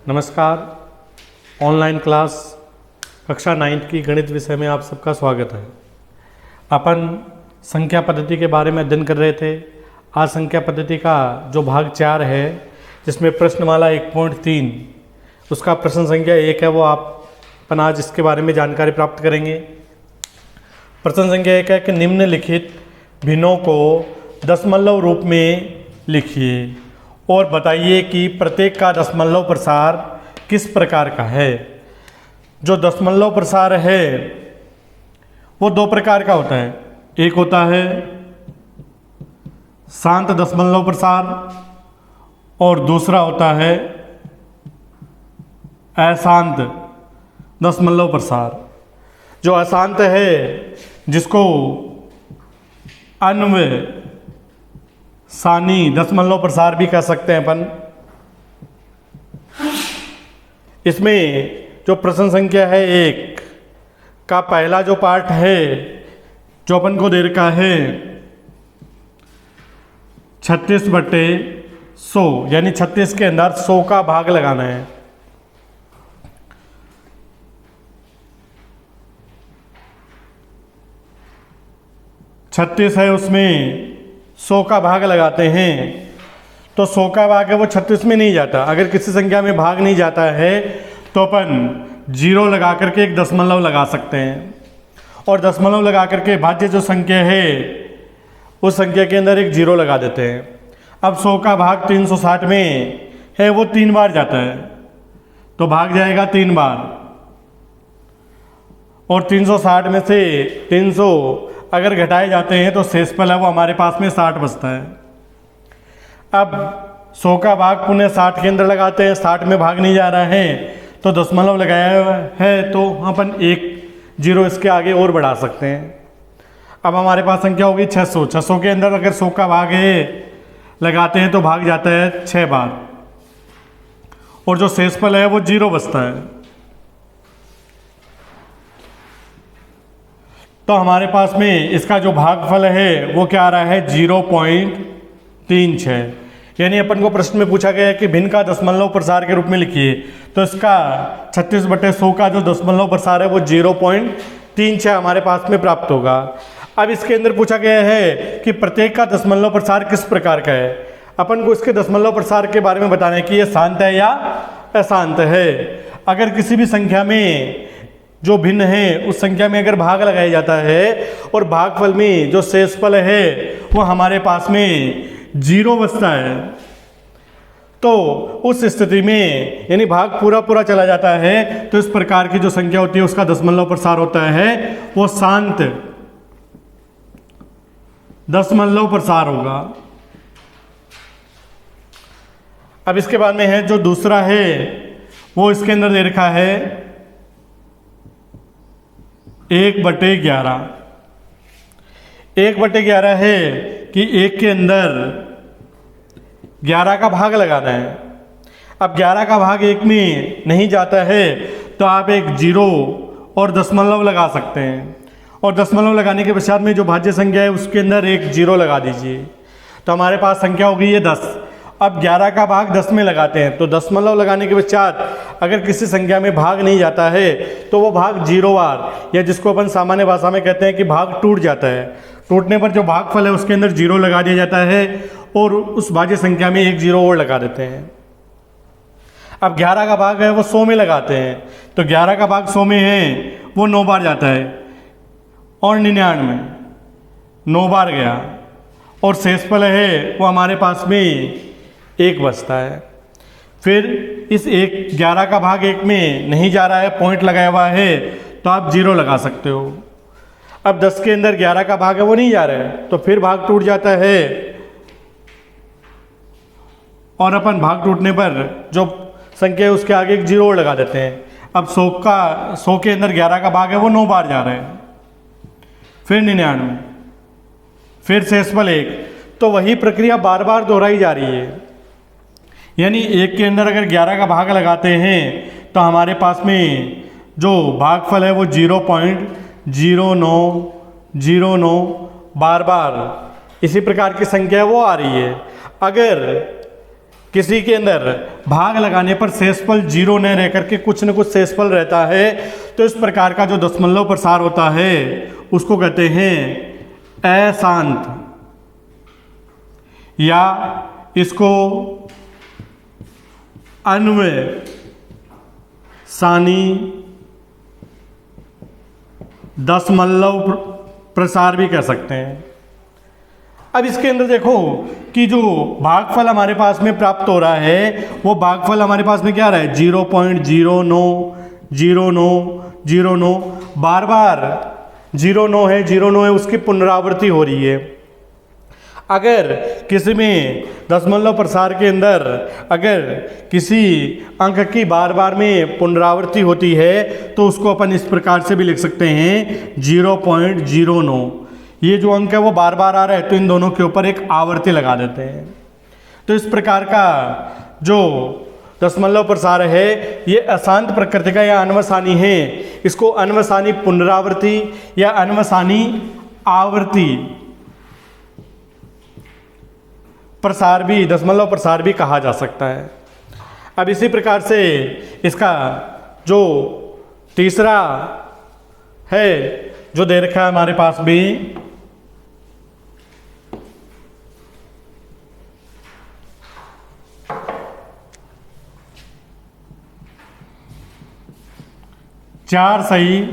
नमस्कार। Online class कक्षा 9 की गणित विषय में आप सबका स्वागत है। अपन संख्या पद्धति के बारे में अध्ययन कर रहे थे। आज संख्या पद्धति का जो भाग 4 है, जिसमें प्रश्नमाला 1.3 उसका प्रश्न संख्या 1 है, वो अपन आज इसके बारे में जानकारी प्राप्त करेंगे। प्रश्न संख्या 1 है कि निम्नलिखित भिन्नों को दशमलव रूप में लिखिए और बताइए कि प्रत्येक का दशमलव प्रसार किस प्रकार का है। जो दशमलव प्रसार है वो दो प्रकार का होता है। एक होता है शांत दशमलव प्रसार और दूसरा होता है अशांत दशमलव प्रसार। जो अशांत है, जिसको अन्वय सानी दशमलव प्रसार भी कह सकते हैं अपन, इसमें जो प्रश्न संख्या है 1 का पहला जो पार्ट है, जो अपन को दे रखा है 36/100, यानी 36 के अंदर 100 का भाग लगाना है। छत्तीस है, उसमें 100 का भाग लगाते हैं तो 100 का भाग है वो 36 में नहीं जाता। अगर किसी संख्या में भाग नहीं जाता है तो अपन 0 लगा करके एक दशमलव लगा सकते हैं, और दशमलव लगा करके भाज्य जो संख्या है उस संख्या के अंदर एक 0 लगा देते हैं। अब 100 का भाग 360 में है, वो 3 बार जाता है तो भाग जाएगा 3 बार, और 360 में से 300 अगर घटाए जाते हैं तो शेषफल है वो हमारे पास में 60 बचता है। अब 100 का भाग पुनः 60 के अंदर लगाते हैं, 60 में भाग नहीं जा रहा है तो दशमलव लगाया है तो अपन एक 0 इसके आगे और बढ़ा सकते हैं। अब हमारे पास संख्या होगी 600। 600 के अंदर अगर 100 का भाग है लगाते हैं तो भाग जाता है 6 बार, और जो शेषफल है वो 0 बचता है। तो हमारे पास में इसका जो भागफल है वो क्या आ रहा है 0.36। यानी अपन को प्रश्न में पूछा गया है कि भिन्न का दशमलव प्रसार के रूप में लिखिए, तो इसका 36/100 का जो दशमलव प्रसार है वो 0.36 हमारे पास में प्राप्त होगा। अब इसके अंदर पूछा गया है कि प्रत्येक का दशमलव प्रसार किस प्रकार का है। अपन को इसके दशमलव प्रसार के बारे में बताना है कि ये शांत है या अशांत है। अगर किसी भी संख्या में जो भिन्न है उस संख्या में अगर भाग लगाया जाता है और भागफल में जो शेषफल है वो हमारे पास में 0 बचता है, तो उस स्थिति में यानी भाग पूरा चला जाता है, तो इस प्रकार की जो संख्या होती है उसका दशमलव प्रसार होता है वो शांत दशमलव प्रसार होगा। अब इसके बाद में है जो दूसरा है वो इसके अंदर दे रखा है 1/11। 1/11 है कि 1 के अंदर 11 का भाग लगाना है। अब 11 का भाग 1 में नहीं जाता है तो आप एक 0 और दशमलव लगा सकते हैं, और दशमलव लगाने के पश्चात में जो भाज्य संख्या है उसके अंदर एक 0 लगा दीजिए, तो हमारे पास संख्या होगी ये 10। अब 11 का भाग 10 में लगाते हैं तो दशमलव लगाने के पश्चात अगर किसी संख्या में भाग नहीं जाता है तो वो भाग 0 बार, या जिसको अपन सामान्य भाषा में कहते हैं कि भाग टूट जाता है। टूटने पर जो भागफल है उसके अंदर 0 लगा दिया जाता है और उस भाज्य संख्या में एक 0 और लगा देते हैं। अब 11 का भाग है वो 100 में लगाते हैं, तो 11 का भाग 100 में है वो 9 बार जाता है, और 99 9 बार गया, और शेषफल है वो हमारे पास में 1 बचता है। फिर इस 11 का भाग 1 में नहीं जा रहा है, पॉइंट लगाया हुआ है, तो आप 0 लगा सकते हो। अब 10 के अंदर 11 का भाग है वो नहीं जा रहा है, तो फिर भाग टूट जाता है, और अपन भाग टूटने पर जो संख्या है उसके आगे एक 0 और लगा देते हैं। अब 100 के अंदर 11 का भाग है वो 9 बार जा रहा है, फिर 99, फिर शेषफल 1। तो वही प्रक्रिया बार बार दोहराई जा रही है। यानी 1 के अंदर अगर 11 का भाग लगाते हैं तो हमारे पास में जो भागफल है वो 0.0909 बार बार इसी प्रकार की संख्या वो आ रही है। अगर किसी के अंदर भाग लगाने पर शेषफल जीरो न रह करके कुछ न कुछ शेषफल रहता है, तो इस प्रकार का जो दशमलव प्रसार होता है उसको कहते हैं अशांत, या इसको अन्वसानी दशमलव प्रसार भी कह सकते हैं। अब इसके अंदर देखो कि जो भागफल हमारे पास में प्राप्त हो रहा है वो भागफल हमारे पास में क्या रहा है 0.090909, बार बार 09 है 09 है, उसकी पुनरावृत्ति हो रही है। अगर किसी में दशमलव प्रसार के अंदर अगर किसी अंक की बार बार में पुनरावृत्ति होती है तो उसको अपन इस प्रकार से भी लिख सकते हैं 0.09। ये जो अंक है वो बार बार आ रहा है तो इन दोनों के ऊपर एक आवर्ती लगा देते हैं। तो इस प्रकार का जो दशमलव प्रसार है ये अशांत प्रकृति का या अन्वसानी है। इसको अन्वसानी पुनरावृत्ति या अन्वसानी आवर्ती प्रसार भी, दशमलव प्रसार भी कहा जा सकता है। अब इसी प्रकार से इसका जो तीसरा है जो दे रखा है हमारे पास भी, चार सही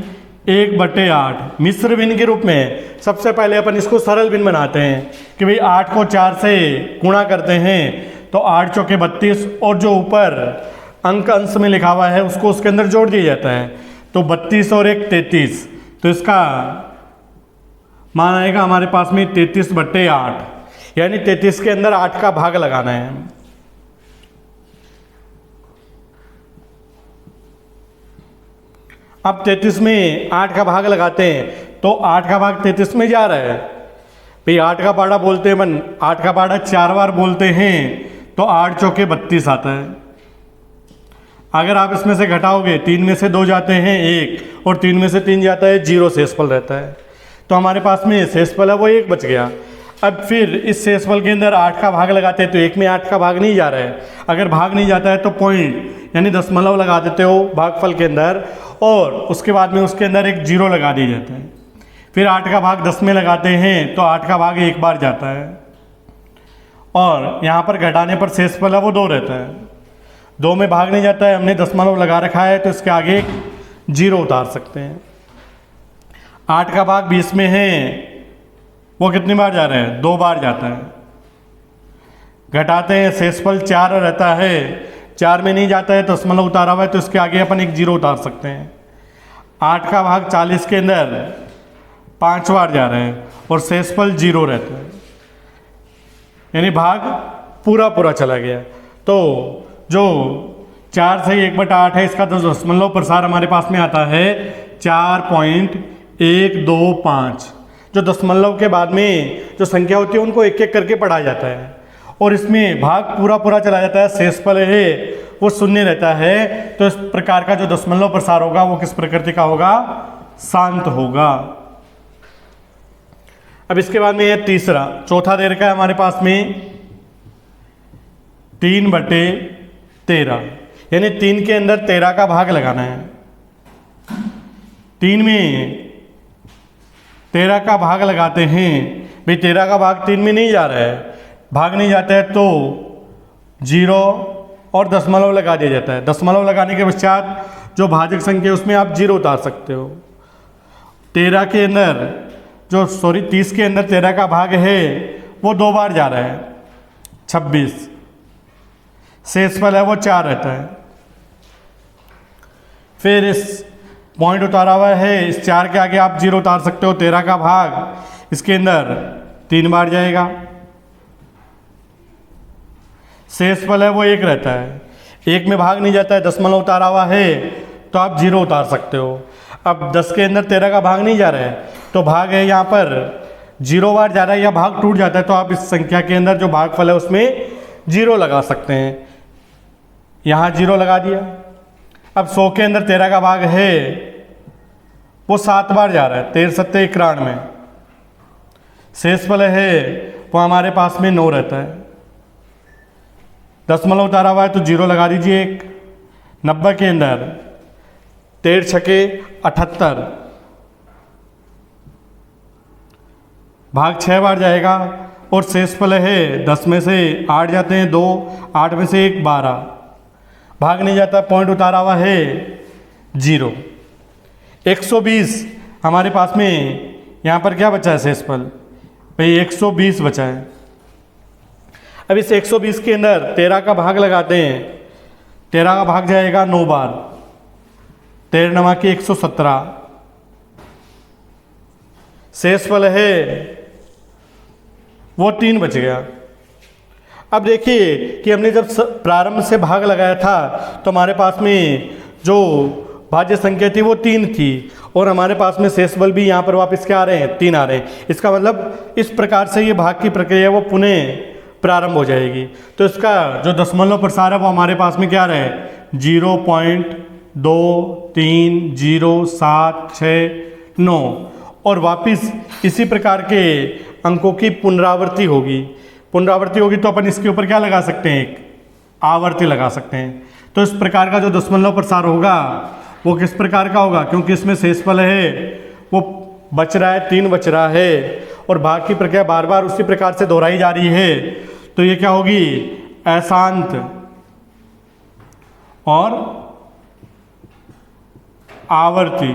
1/8 मिश्र भिन्न के रूप में। सबसे पहले अपन इसको सरल भिन्न बनाते हैं कि भाई 8 को 4 से गुणा करते हैं तो 8 चौके 32, और जो ऊपर अंक अंश में लिखा हुआ है उसको उसके अंदर जोड़ दिया जाता है तो 32 और 1 33, तो इसका मान आएगा हमारे पास में 33/8, यानी 33 के अंदर 8 का भाग लगाना है। अब 33 में 8 का भाग लगाते हैं तो 8 का भाग 33 में जा रहा है। भाई 8 का पाड़ा बोलते हैं अपन, 8 का पाड़ा 4 बार बोलते हैं तो 8 चौके 32 आता है। अगर आप इसमें से घटाओगे 3 में से 2 जाते हैं 1 और 3 में से 3 जाता है 0, शेषफल रहता है। तो हमारे पास में शेषफल है वो 1 बच गया। अब फिर इस शेषफल के अंदर 8 का भाग लगाते हैं तो 1 में 8 का भाग नहीं जा रहा है। अगर भाग नहीं जाता है तो पॉइंट यानी दशमलव लगा देते हो भागफल के अंदर, और उसके बाद में उसके अंदर एक 0 लगा दिया जाता है। फिर 8 का भाग 10 में लगाते हैं तो 8 का भाग 1 बार जाता है, और यहाँ पर घटाने पर शेषफल है वो 2 रहता है। 2 में भाग नहीं जाता है, हमने दशमलव लगा रखा है तो इसके आगे 0 उतार सकते हैं। 8 का भाग 20 में है वो कितनी बार जा रहा है 2 बार जाता है। घटाते हैं शेषफल 4 रहता है, 4 में नहीं जाता है तो दशमलव उतारा हुआ है तो इसके आगे अपन एक 0 उतार सकते हैं। 8 का भाग 40 के अंदर 5 बार जा रहे हैं और शेषफल 0 रहता है, यानी भाग पूरा पूरा चला गया। तो जो 4 से 1/8 है इसका तो दशमलव प्रसार हमारे पास में आता है 4.125। जो दशमलव के बाद में जो संख्या होती है उनको एक एक करके पढ़ा जाता है और इसमें भाग पूरा पूरा चला जाता है, शेषफल है वो शून्य रहता है। तो इस प्रकार का जो दशमलव प्रसार होगा वो किस प्रकृति का होगा, शांत होगा। अब इसके बाद में ये तीसरा, चौथा दे रखा है हमारे पास में 3/13, यानी 3 के अंदर 13 का भाग लगाना है। 3 में 13 का भाग लगाते हैं, भाई 13 का भाग 3 में नहीं जा रहा है, भाग नहीं जाता है तो 0 और दशमलव लगा दिया जाता है। दशमलव लगाने के पश्चात जो भाजक संख्या है उसमें आप 0 उतार सकते हो। 13 के अंदर 30 के अंदर 13 का भाग है वो 2 बार जा रहा है 26, शेषफल है वो 4 रहता है। फिर इस पॉइंट उतारा हुआ है, इस 4 के आगे आप 0 उतार सकते हो। 13 का भाग इसके अंदर 3 बार जाएगा, शेषफल है वो 1 रहता है। 1 में भाग नहीं जाता है, दशमलव उतारा हुआ है तो आप 0 उतार सकते हो। अब 10 के अंदर 13 का भाग नहीं जा रहा है तो भाग है यहाँ पर 0 बार जा रहा है या भाग टूट जाता है तो आप इस संख्या के अंदर जो भागफल है उसमें 0 लगा सकते हैं। यहाँ 0 लगा दिया। अब 100 के अंदर 13 का भाग है वो 7 बार जा रहा है, 13 सत्ते 91, शेषफल है वो हमारे पास में 9 रहता है। दशमलव उतारा हुआ है तो 0 लगा दीजिए एक। 90 के अंदर 13 छके 78, भाग 6 बार जाएगा और शेषफल है 10 में से 8 जाते हैं 2, 8 में से 1 12, भाग नहीं जाता, पॉइंट उतारा हुआ है 0। 120 हमारे पास में यहाँ पर क्या बचा है शेषफल भाई 120 बचा है। अब इस 120 के अंदर 13 का भाग लगाते हैं, 13 का भाग जाएगा 9 बार, 13 नमा की 117, शेषफल है वो 3 बच गया। अब देखिए कि हमने जब प्रारंभ से भाग लगाया था तो हमारे पास में जो भाज्य संख्या थी वो 3 थी और हमारे पास में शेषफल भी यहाँ पर वापस क्या आ रहे हैं 3 आ रहे हैं। इसका मतलब इस प्रकार से ये भाग की प्रक्रिया वो पुनः प्रारंभ हो जाएगी। तो इसका जो दशमलव प्रसार है वो हमारे पास में क्या आ रहा है 0.230769 और वापस इसी प्रकार के अंकों की पुनरावृत्ति होगी। पुनरावृत्ति होगी तो अपन इसके ऊपर क्या लगा सकते हैं, एक आवर्ती लगा सकते हैं। तो इस प्रकार का जो दशमलव प्रसार होगा वो किस प्रकार का होगा, क्योंकि इसमें शेषफल है वो बच रहा है 3 बच रहा है और भाग की प्रक्रिया बार बार उसी प्रकार से दोहराई जा रही है। तो ये क्या होगी अशांत और आवर्ती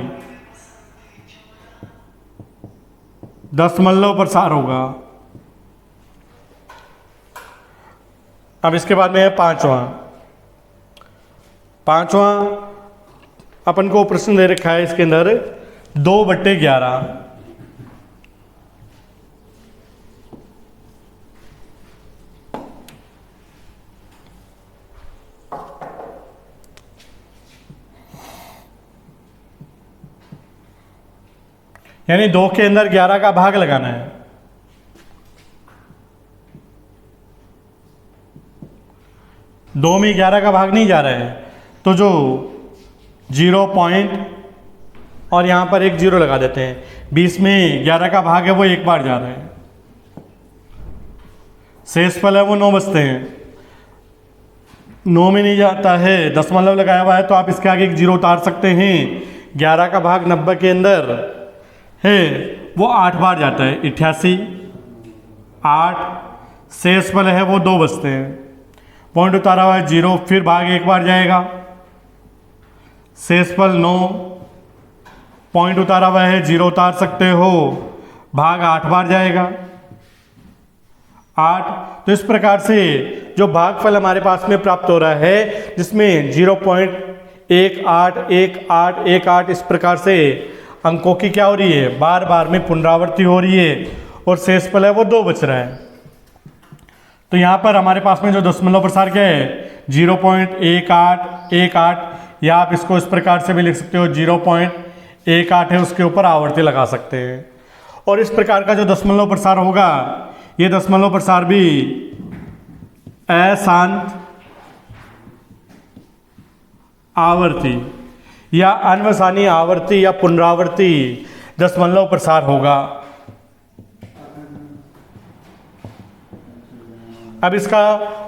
दशमलव प्रसार होगा। अब इसके बाद में है पांचवा अपन को प्रश्न दे रखा है इसके अंदर 2/11। यानी 2 के अंदर 11 का भाग लगाना है। दो में 11 का भाग नहीं जा रहा है तो जो 0 पॉइंट और यहाँ पर एक 0 लगा देते हैं। 20 में 11 का भाग है वो एक बार जा रहा है, शेषफल है वो 9 बचते हैं। 9 में नहीं जाता है, दशमलव लगाया हुआ है तो आप इसके आगे एक 0 उतार सकते हैं। 11 का भाग 90 के अंदर है वो 8 बार जाता है, 88 8, शेषफल है वो 2 बचते हैं। पॉइंट उतारा हुआ है 0, फिर भाग एक बार जाएगा, शेषफल 9, पॉइंट उतारा हुआ है 0 उतार सकते हो, भाग 8 बार जाएगा 8। तो इस प्रकार से जो भागफल हमारे पास में प्राप्त हो रहा है जिसमें 0.181818 इस प्रकार से अंकों की क्या हो रही है बार बार में पुनरावृत्ति हो रही है और शेषफल है वो 2 बच रहा है। तो यहाँ पर हमारे पास में जो दशमलव प्रसार क्या है 0.1818 या आप इसको इस प्रकार से भी लिख सकते हो 0.18 है उसके ऊपर आवर्ती लगा सकते हैं। और इस प्रकार का जो दशमलव प्रसार होगा ये दशमलव प्रसार भी अशांत आवर्ती या अनवसानी आवर्ती या पुनरावर्ती दशमलव प्रसार होगा। अब इसका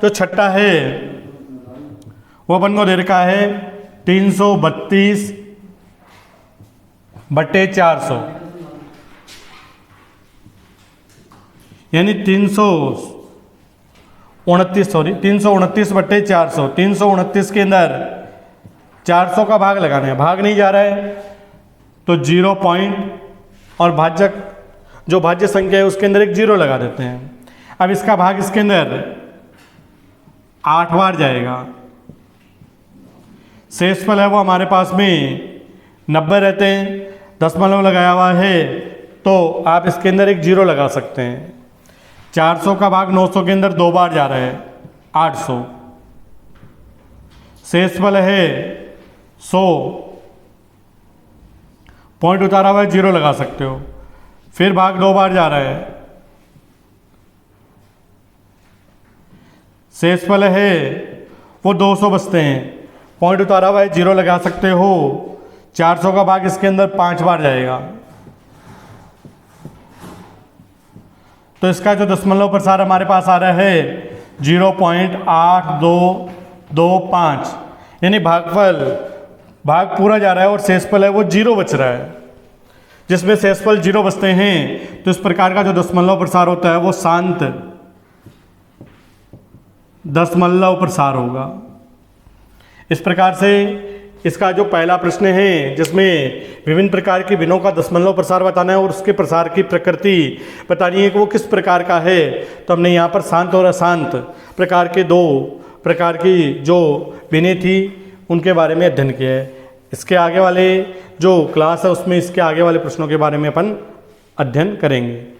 जो छठा है वो अपन को दे रखा है 332/400 यानी 329/400। 329 के अंदर 400 का भाग लगाना है, भाग नहीं जा रहा है तो 0 पॉइंट और भाजक जो भाज्य संख्या है उसके अंदर एक 0 लगा देते हैं। अब इसका भाग इसके अंदर 8 बार जाएगा, शेषफल है वो हमारे पास में 90 रहते हैं, दशमलव लगाया हुआ है तो आप इसके अंदर एक 0 लगा सकते हैं। 400 का भाग 900 के अंदर 2 बार जा रहा है 800, शेषफल है 100, पॉइंट उतारा हुआ है 0 लगा सकते हो, फिर भाग 2 बार जा रहा है, शेषफल है वो 200 बचते हैं, पॉइंट उतारा हुआ है 0 लगा सकते हो। 400 का भाग इसके अंदर 5 बार जाएगा तो इसका जो दशमलव प्रसार हमारे पास आ रहा है 0.8225, यानी भाग पूरा जा रहा है और शेषफल है वो 0 बच रहा है। जिसमें शेषफल 0 बचते हैं तो इस प्रकार का जो दशमलव प्रसार होता है वो शांत दशमलव प्रसार होगा। इस प्रकार से इसका जो पहला प्रश्न है जिसमें विभिन्न प्रकार के भिन्नों का दशमलव प्रसार बताना है और उसके प्रसार की प्रकृति बतानी है कि वो किस प्रकार का है, तो हमने यहाँ पर शांत और अशांत प्रकार के 2 प्रकार की जो भिन्नें थी उनके बारे में अध्ययन किया है। इसके आगे वाले जो क्लास है उसमें इसके आगे वाले प्रश्नों के बारे में अपन अध्ययन करेंगे।